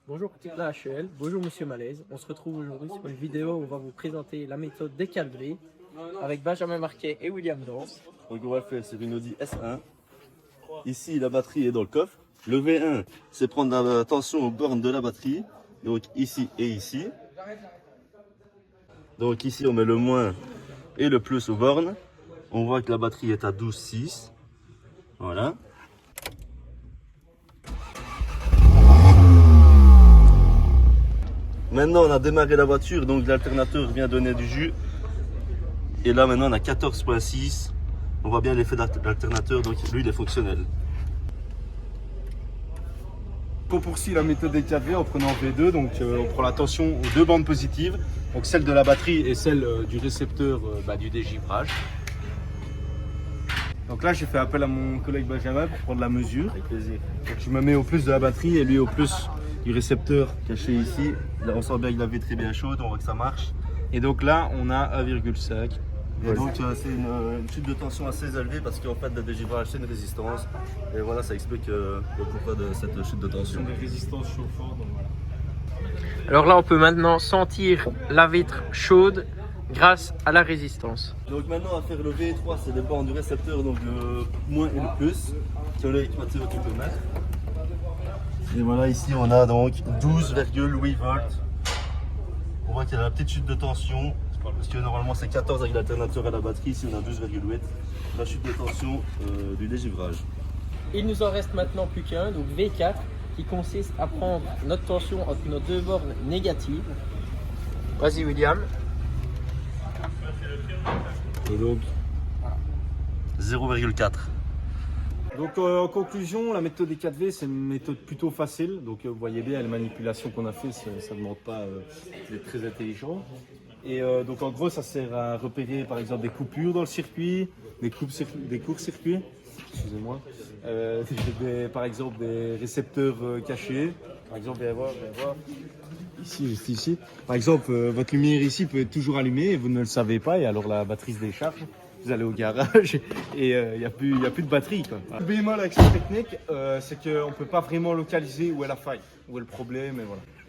Bonjour toute la HEL, bonjour Monsieur Malaise. On se retrouve aujourd'hui sur une vidéo où on va vous présenter la méthode des caleries avec Benjamin Marquet et William Danse. Donc on va le faire sur une Audi S1. Ici la batterie est dans le coffre. Le V1 c'est prendre la tension aux bornes de la batterie. Donc ici et ici. Donc ici on met le moins et le plus aux bornes. On voit que la batterie est à 12,6. Voilà. Maintenant on a démarré la voiture, donc l'alternateur vient donner du jus. Et là maintenant on a 14,6. On voit bien l'effet d'alternateur, donc lui il est fonctionnel. On poursuit la méthode des 4V en prenant V2, donc on prend la tension aux deux bandes positives, donc celle de la batterie et celle du récepteur du dégivrage. Donc là j'ai fait appel à mon collègue Benjamin pour prendre la mesure. Avec plaisir. Donc je me mets au plus de la batterie et lui au plus du récepteur caché ici. Là on sent bien que la vitre est bien chaude, on voit que ça marche. Et donc là on a 1,5. Et donc c'est une chute de tension assez élevée parce qu'en fait le dégivrage c'est une résistance. Et voilà, ça explique le pourquoi de cette chute de tension. Des résistances chauffantes, donc voilà. Alors là on peut maintenant sentir la vitre chaude grâce à la résistance. Donc maintenant à faire le V3, c'est les bornes du récepteur, donc le moins et le plus. Sur l'équateur tu peux mettre. Et voilà, ici on a donc 12,8 volts. On voit qu'il y a la petite chute de tension. Parce que normalement c'est 14 avec l'alternateur à la batterie, ici on a 12,8. La chute de tension du dégivrage. Il nous en reste maintenant plus qu'un, donc V4, qui consiste à prendre notre tension entre nos deux bornes négatives. Vas-y William. Et donc 0,4. Donc en conclusion, la méthode des 4V c'est une méthode plutôt facile. Donc vous voyez bien la manipulation qu'on a fait, ça ne demande pas d'être très intelligent. Et donc en gros ça sert à repérer par exemple des coupures dans le circuit, des courts-circuits, excusez-moi, par exemple des récepteurs cachés. Par exemple, viens voir, ici, juste ici. Par exemple, votre lumière ici peut être toujours allumée et vous ne le savez pas et alors la batterie se décharge. Vous allez au garage et il n'y a plus de batterie, quoi. Le bémol avec cette technique, c'est qu'on ne peut pas vraiment localiser où est la faille, où est le problème et voilà.